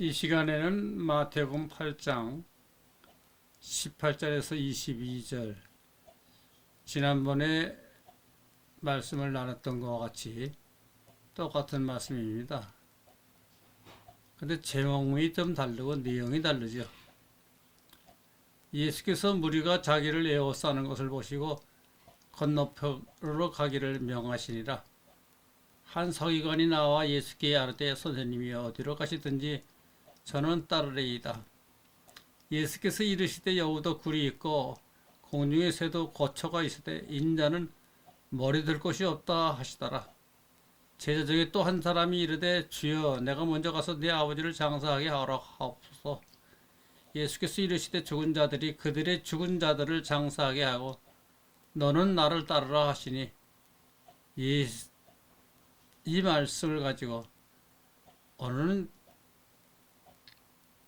이 시간에는 마태복음 8장 18절에서 22절, 지난번에 말씀을 나눴던 것과 같이 똑같은 말씀입니다. 근데 제목이 좀 다르고 내용이 다르죠. 예수께서 무리가 자기를 에워싸는 것을 보시고 건너편으로 가기를 명하시니라. 한 서기관이 나와 예수께 아뢰되, 선생님이 어디로 가시든지 저는 따르리이다. 예수께서 이르시되, 여우도 굴이 있고 공중의 새도 거처가 있으되 인자는 머리 들 곳이 없다 하시더라. 제자 중에 또 한 사람이 이르되, 주여, 내가 먼저 가서 내 아버지를 장사하게 하라 하옵소서. 예수께서 이르시되, 죽은 자들이 그들의 죽은 자들을 장사하게 하고 너는 나를 따르라 하시니, 이 말씀을 가지고 오늘은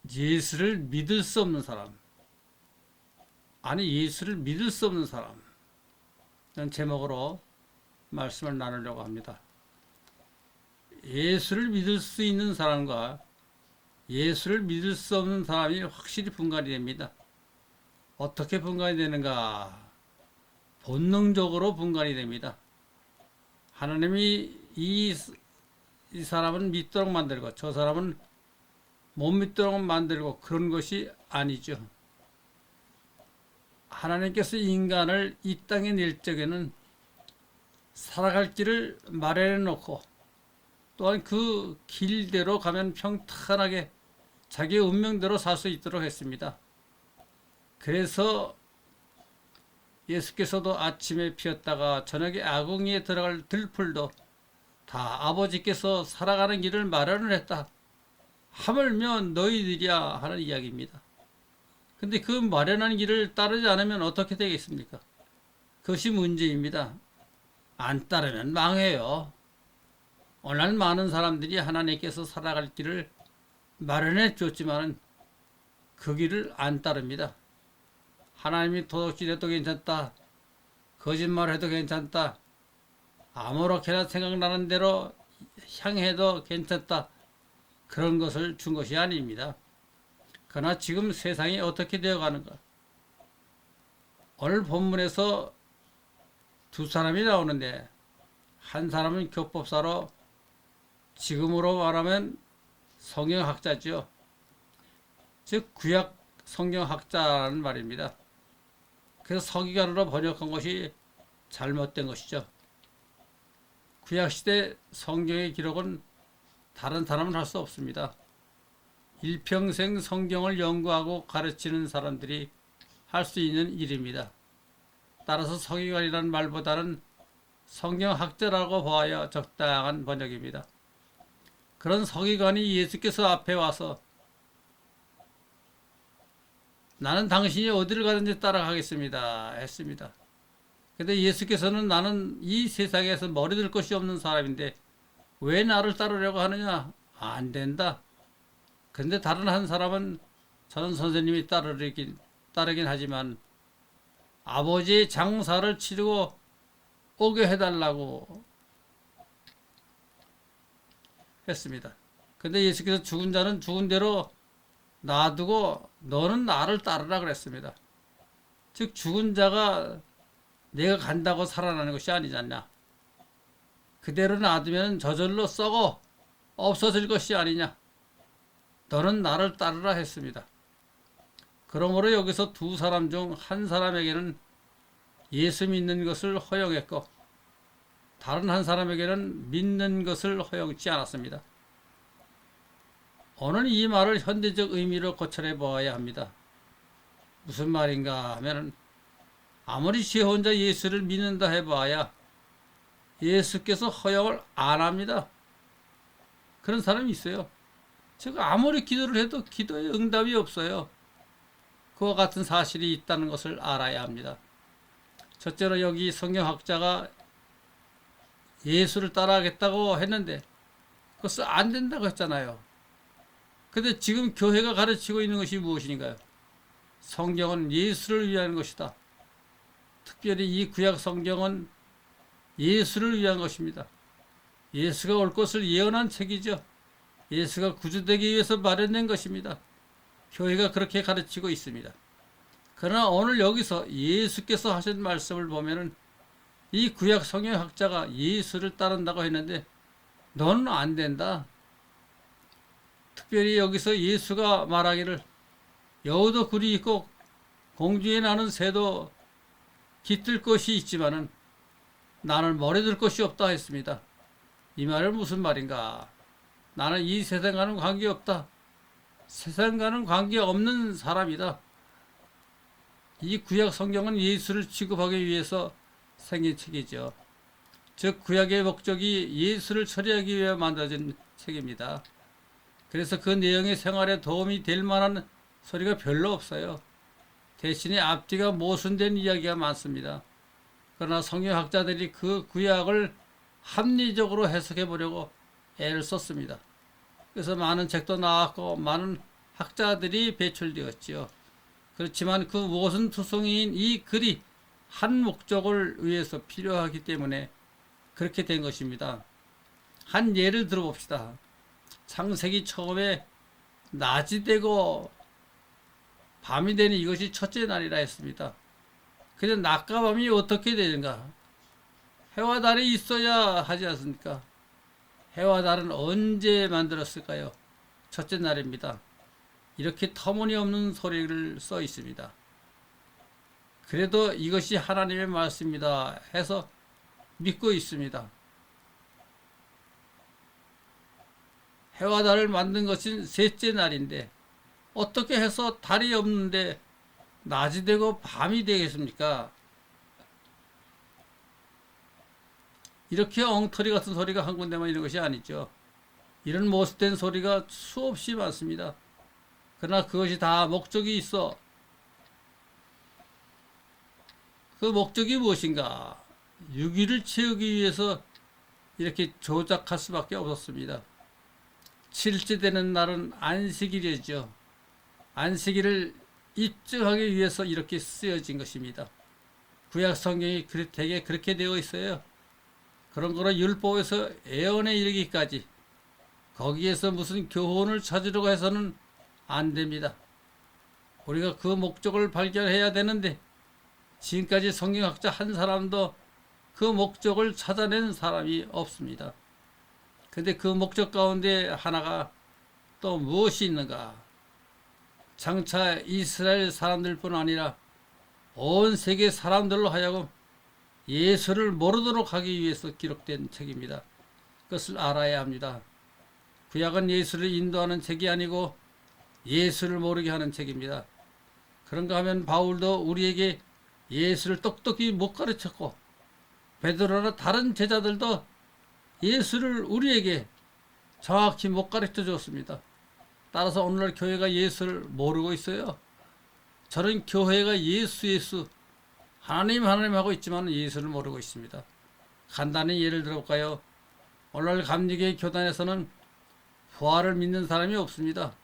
예수를 믿을 수 없는 사람, 예수를 믿을 수 없는 사람, 이런 제목으로 말씀을 나누려고 합니다. 예수를 믿을 수 있는 사람과 예수를 믿을 수 없는 사람이 확실히 분간이 됩니다. 어떻게 분간이 되는가? 본능적으로 분간이 됩니다. 하나님이 이 사람은 믿도록 만들고 저 사람은 못 믿도록 만들고 그런 것이 아니죠. 하나님께서 인간을 이 땅에 낼 적에는 살아갈 길을 마련해 놓고, 또한 그 길대로 가면 평탄하게 자기의 운명대로 살 수 있도록 했습니다. 그래서 예수께서도 아침에 피었다가 저녁에 아궁이에 들어갈 들풀도 다 아버지께서 살아가는 길을 마련을 했다. 하물며 너희들이야 하는 이야기입니다. 근데 그 마련한 길을 따르지 않으면 어떻게 되겠습니까? 그것이 문제입니다. 안 따르면 망해요. 오늘 많은 사람들이 하나님께서 살아갈 길을 마련해 줬지만 그 길을 안 따릅니다. 하나님이 도둑질해도 괜찮다, 거짓말해도 괜찮다, 아무렇게나 생각나는 대로 향해도 괜찮다, 그런 것을 준 것이 아닙니다. 그러나 지금 세상이 어떻게 되어가는가? 오늘 본문에서 두 사람이 나오는데, 한 사람은 교법사로, 지금으로 말하면 성경학자죠. 즉 구약 성경학자라는 말입니다. 그래서 서기관으로 번역한 것이 잘못된 것이죠. 구약시대 성경의 기록은 다른 사람은 할 수 없습니다. 일평생 성경을 연구하고 가르치는 사람들이 할 수 있는 일입니다. 따라서 서기관이라는 말보다는 성경학자라고 봐야 적당한 번역입니다. 그런 서기관이 예수께서 앞에 와서 나는 당신이 어디를 가든지 따라가겠습니다 했습니다. 근데 예수께서는 나는 이 세상에서 머리 들 것이 없는 사람인데 왜 나를 따르려고 하느냐? 안 된다. 근데 다른 한 사람은 저는 선생님이 따르긴 하지만 아버지의 장사를 치르고 오게 해달라고 했습니다. 근데 예수께서 죽은 자는 죽은 대로 놔두고 너는 나를 따르라 그랬습니다. 즉 죽은 자가 내가 간다고 살아나는 것이 아니지 않냐. 그대로 놔두면 저절로 썩어 없어질 것이 아니냐. 너는 나를 따르라 했습니다. 그러므로 여기서 두 사람 중 한 사람에게는 예수 믿는 것을 허용했고 다른 한 사람에게는 믿는 것을 허용치 않았습니다. 오늘 이 말을 현대적 의미로 고찰해 보아야 합니다. 무슨 말인가 하면 아무리 지 혼자 예수를 믿는다 해봐야 예수께서 허용을 안 합니다. 그런 사람이 있어요. 제가 아무리 기도를 해도 기도에 응답이 없어요. 그와 같은 사실이 있다는 것을 알아야 합니다. 첫째로 여기 성경학자가 예수를 따라하겠다고 했는데 그것은 안 된다고 했잖아요. 근데 지금 교회가 가르치고 있는 것이 무엇인가요? 성경은 예수를 위한 것이다. 특별히 이 구약 성경은 예수를 위한 것입니다. 예수가 올 것을 예언한 책이죠. 예수가 구주되기 위해서 마련된 것입니다. 교회가 그렇게 가르치고 있습니다. 그러나 오늘 여기서 예수께서 하신 말씀을 보면은 이 구약 성경학자가 예수를 따른다고 했는데 너는 안 된다. 특별히 여기서 예수가 말하기를 여우도 굴이 있고 공중에 나는 새도 깃들 것이 있지만은 나는 머리 들 것이 없다 했습니다. 이 말은 무슨 말인가? 나는 이 세상과는 관계없다. 세상과는 관계없는 사람이다. 이 구약 성경은 예수를 취급하기 위해서 생긴 책이죠. 즉 구약의 목적이 예수를 처리하기 위해 만들어진 책입니다. 그래서 그 내용이 생활에 도움이 될 만한 소리가 별로 없어요. 대신에 앞뒤가 모순된 이야기가 많습니다. 그러나 성경학자들이 그 구약을 합리적으로 해석해 보려고 애를 썼습니다. 그래서 많은 책도 나왔고 많은 학자들이 배출되었지요. 그렇지만 그 모순투성이인 이 글이 한 목적을 위해서 필요하기 때문에 그렇게 된 것입니다. 한 예를 들어봅시다. 창세기 처음에 낮이 되고 밤이 되는 이것이 첫째 날이라 했습니다. 근데 낮과 밤이 어떻게 되는가? 해와 달이 있어야 하지 않습니까? 해와 달은 언제 만들었을까요? 첫째 날입니다. 이렇게 터무니없는 소리를 써 있습니다. 그래도 이것이 하나님의 말씀이다 해서 믿고 있습니다. 해와 달을 만든 것은 셋째 날인데 어떻게 해서 달이 없는데 낮이 되고 밤이 되겠습니까? 이렇게 엉터리 같은 소리가 한 군데만 있는 것이 아니죠. 이런 못된 소리가 수없이 많습니다. 그러나 그것이 다 목적이 있어. 그 목적이 무엇인가? 유기를 채우기 위해서 이렇게 조작할 수밖에 없었습니다. 7째 되는 날은 안식일이죠. 안식일을 입증하기 위해서 이렇게 쓰여진 것입니다. 구약 성경이 대개 그렇게 되어 있어요. 그런 거로 율법에서 애언에 이르기까지 거기에서 무슨 교훈을 찾으려고 해서는 안 됩니다. 우리가 그 목적을 발견해야 되는데 지금까지 성경학자 한 사람도 그 목적을 찾아낸 사람이 없습니다. 근데 그 목적 가운데 하나가 또 무엇이 있는가? 장차 이스라엘 사람들뿐 아니라 온 세계 사람들로 하여금 예수를 모르도록 하기 위해서 기록된 책입니다. 그것을 알아야 합니다. 구약은 예수를 인도하는 책이 아니고 예수를 모르게 하는 책입니다. 그런가 하면 바울도 우리에게 예수를 똑똑히 못 가르쳤고 베드로나 다른 제자들도 예수를 우리에게 정확히 못 가르쳐 줬습니다. 따라서 오늘날 교회가 예수를 모르고 있어요. 저는 교회가 예수 하나님 하고 있지만 예수를 모르고 있습니다. 간단히 예를 들어볼까요? 오늘날 감리교회 교단에서는 부활을 믿는 사람이 없습니다.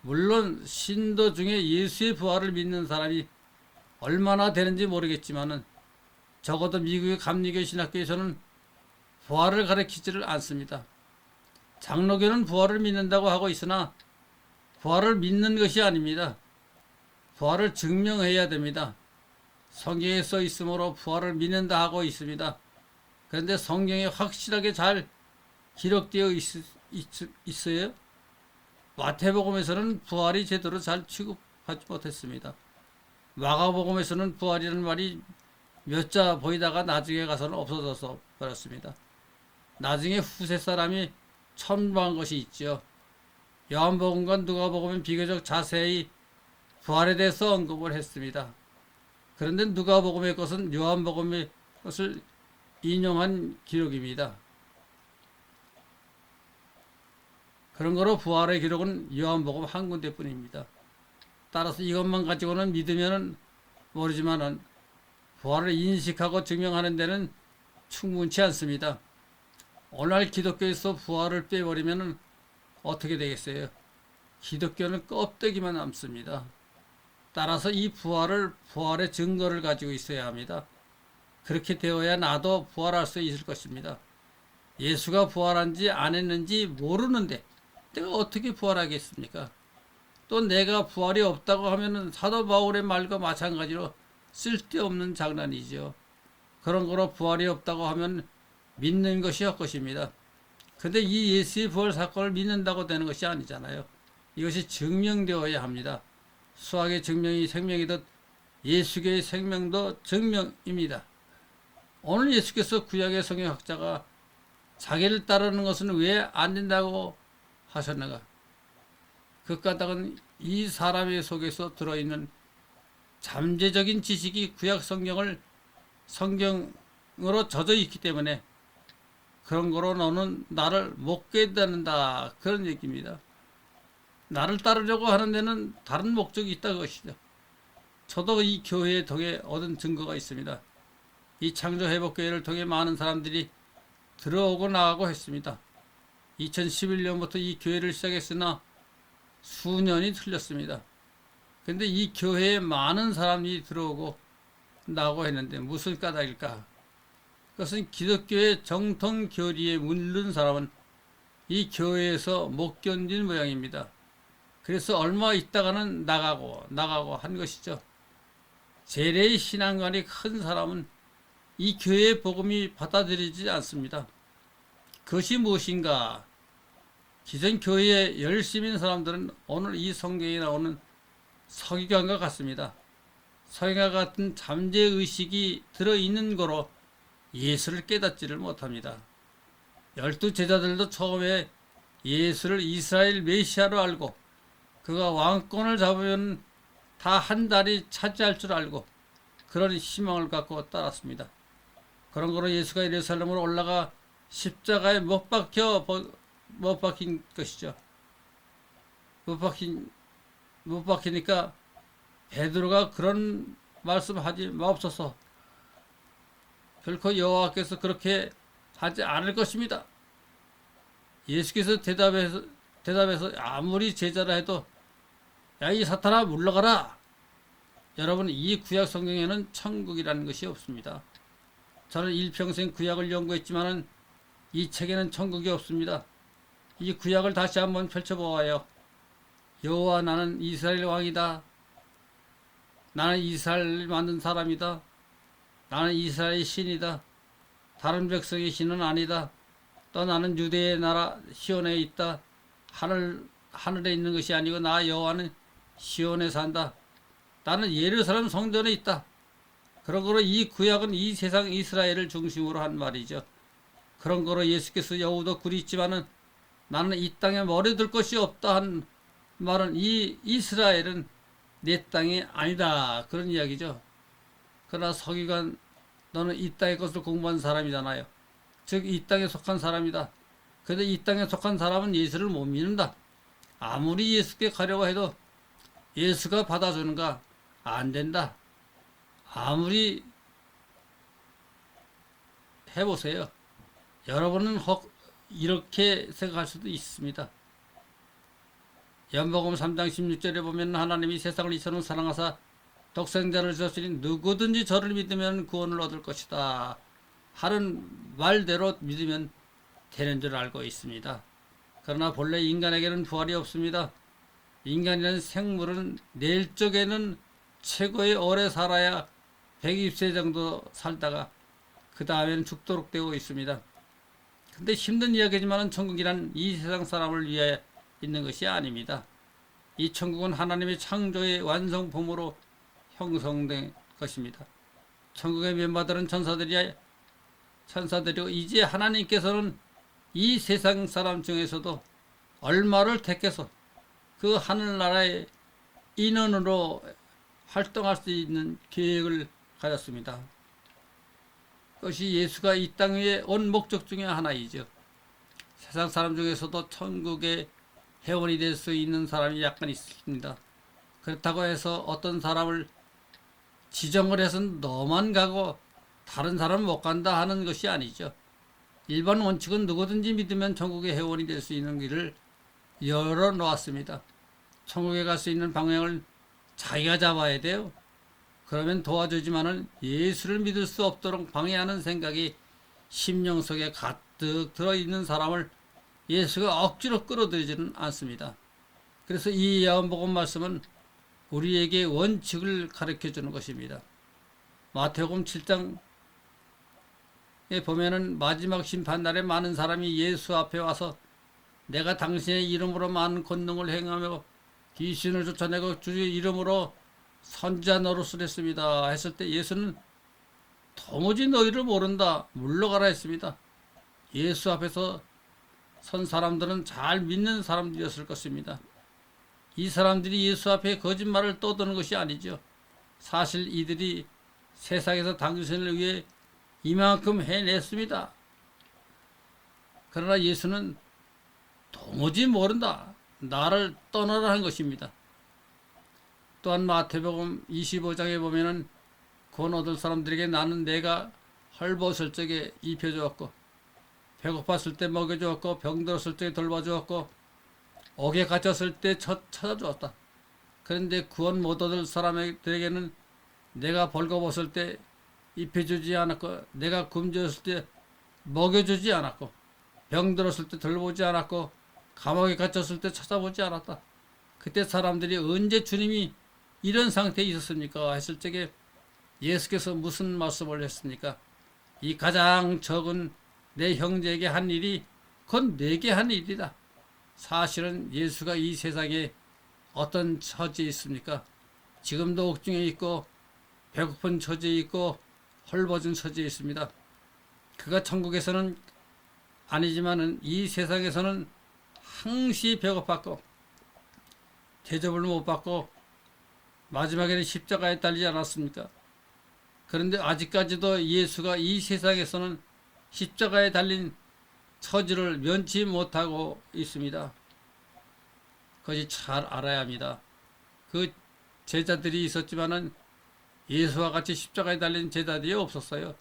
물론 신도 중에 예수의 부활을 믿는 사람이 얼마나 되는지 모르겠지만은 적어도 미국의 감리교 신학교에서는 부활을 가르치지를 않습니다. 장로교는 부활을 믿는다고 하고 있으나 부활을 믿는 것이 아닙니다. 부활을 증명해야 됩니다. 성경에 써 있으므로 부활을 믿는다 하고 있습니다. 그런데 성경에 확실하게 잘 기록되어 있어요. 마태복음에서는 부활이 제대로 잘 취급하지 못했습니다. 마가복음에서는 부활이라는 말이 몇 자 보이다가 나중에 가서는 없어져서 버렸습니다. 나중에 후세 사람이 첨부한 것이 있죠. 요한복음과 누가복음은 비교적 자세히 부활에 대해서 언급을 했습니다. 그런데 누가복음의 것은 요한복음의 것을 인용한 기록입니다. 그런 거로 부활의 기록은 요한복음 한 군데뿐입니다. 따라서 이것만 가지고는 믿으면 모르지만은 부활을 인식하고 증명하는 데는 충분치 않습니다. 오늘날 기독교에서 부활을 빼버리면 어떻게 되겠어요? 기독교는 껍데기만 남습니다. 따라서 이 부활의 증거를 가지고 있어야 합니다. 그렇게 되어야 나도 부활할 수 있을 것입니다. 예수가 부활한지 안 했는지 모르는데 내가 어떻게 부활하겠습니까? 또 내가 부활이 없다고 하면은 사도 바울의 말과 마찬가지로 쓸데없는 장난이죠. 그런 거로 부활이 없다고 하면 믿는 것이 헛것입니다. 근데 이 예수의 부활 사건을 믿는다고 되는 것이 아니잖아요. 이것이 증명되어야 합니다. 수학의 증명이 생명이듯 예수의 생명도 증명입니다. 오늘 예수께서 구약의 성경학자가 자기를 따르는 것은 왜 안 된다고 하셨는가? 그 까닭은 이 사람의 속에서 들어있는 잠재적인 지식이 구약 성경으로 젖어 있기 때문에 그런 거로 너는 나를 못 깨닫는다. 그런 얘기입니다. 나를 따르려고 하는 데는 다른 목적이 있다 것이죠. 저도 이 교회에 통해 얻은 증거가 있습니다. 이 창조회복교회를 통해 많은 사람들이 들어오고 나가고 했습니다. 2011년부터 이 교회를 시작했으나 수년이 틀렸습니다. 근데 이 교회에 많은 사람이 들어오고 나가고 했는데 무슨 까닭일까? 그것은 기독교의 정통 교리에 물른 사람은 이 교회에서 못 견딘 모양입니다. 그래서 얼마 있다가는 나가고 한 것이죠. 재래의 신앙관이 큰 사람은 이 교회의 복음이 받아들이지 않습니다. 그것이 무엇인가? 기존 교회에 열심인 사람들은 오늘 이 성경에 나오는 서기관과 같습니다. 서기관 같은 잠재의식이 들어있는 거로 예수를 깨닫지를 못합니다. 12제자들도 처음에 예수를 이스라엘 메시아로 알고 그가 왕권을 잡으면 다 한 달이 차지할 줄 알고 그런 희망을 갖고 따랐습니다. 그런 거로 예수가 예루살렘으로 올라가 십자가에 못 박힌 것이죠. 못 박히니까 베드로가 그런 말씀하지 마옵소서. 결코 여호와께서 그렇게 하지 않을 것입니다. 예수께서 대답해서 아무리 제자라 해도 야, 이 사탄아 물러가라. 여러분, 이 구약 성경에는 천국이라는 것이 없습니다. 저는 일평생 구약을 연구했지만은 이 책에는 천국이 없습니다. 이 구약을 다시 한번 펼쳐보아요. 여호와 나는 이스라엘 왕이다. 나는 이스라엘을 만든 사람이다. 나는 이스라엘의 신이다. 다른 백성의 신은 아니다. 또 나는 유대의 나라 시온에 있다. 하늘에 있는 것이 아니고 나 여호와는 시온에 산다. 나는 예루살렘 성전에 있다. 그런 거로 이 구약은 이 세상 이스라엘을 중심으로 한 말이죠. 그런 거로 예수께서 여우도 굴이 있지만은 나는 이 땅에 머리 둘 것이 없다 한 말은 이 이스라엘은 내 땅이 아니다. 그런 이야기죠. 그러나 서기관 너는 이 땅의 것을 공부한 사람이잖아요. 즉 이 땅에 속한 사람이다. 그런데 이 땅에 속한 사람은 예수를 못 믿는다. 아무리 예수께 가려고 해도 예수가 받아주는가? 안 된다. 아무리 해보세요. 여러분은 이렇게 생각할 수도 있습니다. 연복음 3장 16절에 보면 하나님이 세상을 이처럼 사랑하사 독생자를 주셨으니 누구든지 저를 믿으면 구원을 얻을 것이다 하는 말대로 믿으면 되는 줄 알고 있습니다. 그러나 본래 인간에게는 부활이 없습니다. 인간이라는 생물은 내일 적에는 최고의 오래 살아야 120세 정도 살다가 그 다음에는 죽도록 되어 있습니다. 근데 힘든 이야기지만 천국이란 이 세상 사람을 위해 있는 것이 아닙니다. 이 천국은 하나님의 창조의 완성품으로 형성된 것입니다. 천국의 멤버들은 천사들이고 이제 하나님께서는 이 세상 사람 중에서도 얼마를 택해서 그 하늘나라의 인원으로 활동할 수 있는 계획을 가졌습니다. 그것이 예수가 이 땅 위에 온 목적 중에 하나이죠. 세상 사람 중에서도 천국의 회원이 될 수 있는 사람이 약간 있습니다. 그렇다고 해서 어떤 사람을 지정을 해서 너만 가고 다른 사람은 못 간다 하는 것이 아니죠. 일반 원칙은 누구든지 믿으면 천국의 회원이 될 수 있는 길을 열어놓았습니다. 천국에 갈 수 있는 방향을 자기가 잡아야 돼요. 그러면 도와주지만은 예수를 믿을 수 없도록 방해하는 생각이 심령 속에 가득 들어있는 사람을 예수가 억지로 끌어들이지는 않습니다. 그래서 이 요한복음 말씀은 우리에게 원칙을 가르쳐 주는 것입니다. 마태복음 7장에 보면은 마지막 심판날에 많은 사람이 예수 앞에 와서 내가 당신의 이름으로 많은 권능을 행하며 귀신을 쫓아내고 주의 이름으로 선지자 노릇을 했습니다 했을 때 예수는 도무지 너희를 모른다 물러가라 했습니다. 예수 앞에서 선 사람들은 잘 믿는 사람들이었을 것입니다. 이 사람들이 예수 앞에 거짓말을 떠드는 것이 아니죠. 사실 이들이 세상에서 당신을 위해 이만큼 해냈습니다. 그러나 예수는 도무지 모른다. 나를 떠나라 한 것입니다. 또한 마태복음 25장에 보면은 권 얻을 사람들에게 나는 내가 헐벗을 적에 입혀주었고 배고팠을 때 먹여주었고 병들었을 때 돌봐주었고 옥에 갇혔을 때 찾아주었다. 그런데 구원 못 얻을 사람들에게는 내가 벌거벗을 때 입혀주지 않았고 내가 굶주렸을 때 먹여주지 않았고 병들었을 때 돌보지 않았고 감옥에 갇혔을 때 찾아보지 않았다. 그때 사람들이 언제 주님이 이런 상태에 있었습니까? 했을 적에 예수께서 무슨 말씀을 했습니까? 이 가장 적은 내 형제에게 한 일이 곧 내게 한 일이다. 사실은 예수가 이 세상에 어떤 처지에 있습니까? 지금도 옥중에 있고 배고픈 처지에 있고 헐벗은 처지에 있습니다. 그가 천국에서는 아니지만은 이 세상에서는 항시 배고팠고 대접을 못 받고 마지막에는 십자가에 달리지 않았습니까? 그런데 아직까지도 예수가 이 세상에서는 십자가에 달린 처지를 면치 못하고 있습니다. 그것이 잘 알아야 합니다. 그 제자들이 있었지만은 예수와 같이 십자가에 달린 제자들이 없었어요.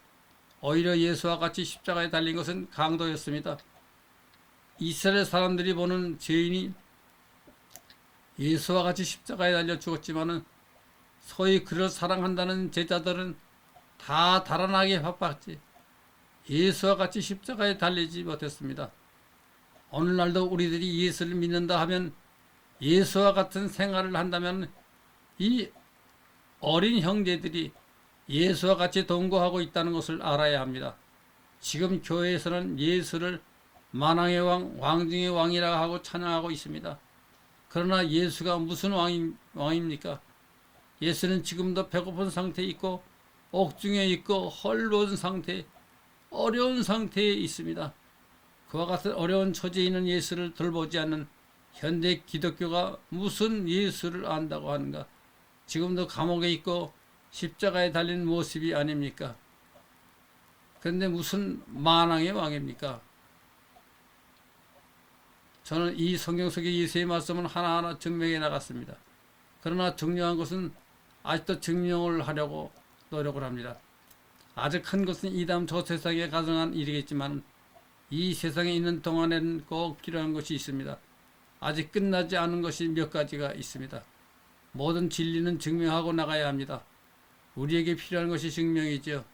오히려 예수와 같이 십자가에 달린 것은 강도였습니다. 이스라엘 사람들이 보는 죄인이 예수와 같이 십자가에 달려 죽었지만은 소위 그를 사랑한다는 제자들은 다 달아나게 바빴지 예수와 같이 십자가에 달리지 못했습니다. 오늘날도 우리들이 예수를 믿는다 하면 예수와 같은 생활을 한다면 이 어린 형제들이 예수와 같이 동거하고 있다는 것을 알아야 합니다. 지금 교회에서는 예수를 만왕의 왕, 왕중의 왕이라고 하고 찬양하고 있습니다. 그러나 예수가 무슨 왕입니까? 예수는 지금도 배고픈 상태에 있고 옥중에 있고 헐벗은 상태, 어려운 상태에 있습니다. 그와 같은 어려운 처지에 있는 예수를 돌보지 않는 현대 기독교가 무슨 예수를 안다고 하는가? 지금도 감옥에 있고 십자가에 달린 모습이 아닙니까? 그런데 무슨 만왕의 왕입니까? 저는 이 성경 속의 예수의 말씀은 하나하나 증명해 나갔습니다. 그러나 중요한 것은 아직도 증명을 하려고 노력을 합니다. 아주 큰 것은 이 다음 저 세상에 가능한 일이겠지만 이 세상에 있는 동안에는 꼭 필요한 것이 있습니다. 아직 끝나지 않은 것이 몇 가지가 있습니다. 모든 진리는 증명하고 나가야 합니다. 우리에게 필요한 것이 증명이죠.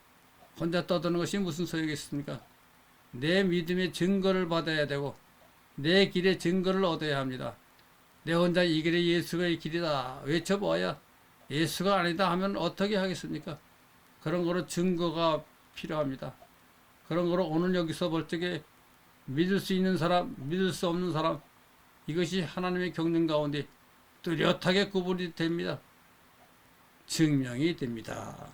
혼자 떠드는 것이 무슨 소용이겠습니까? 내 믿음의 증거를 받아야 되고 내 길의 증거를 얻어야 합니다. 내 혼자 이 길이 예수가 이 길이다 외쳐보아야 예수가 아니다 하면 어떻게 하겠습니까? 그런 거로 증거가 필요합니다. 그런 거로 오늘 여기서 볼 적에 믿을 수 있는 사람, 믿을 수 없는 사람, 이것이 하나님의 경륜 가운데 뚜렷하게 구분이 됩니다. 증명이 됩니다.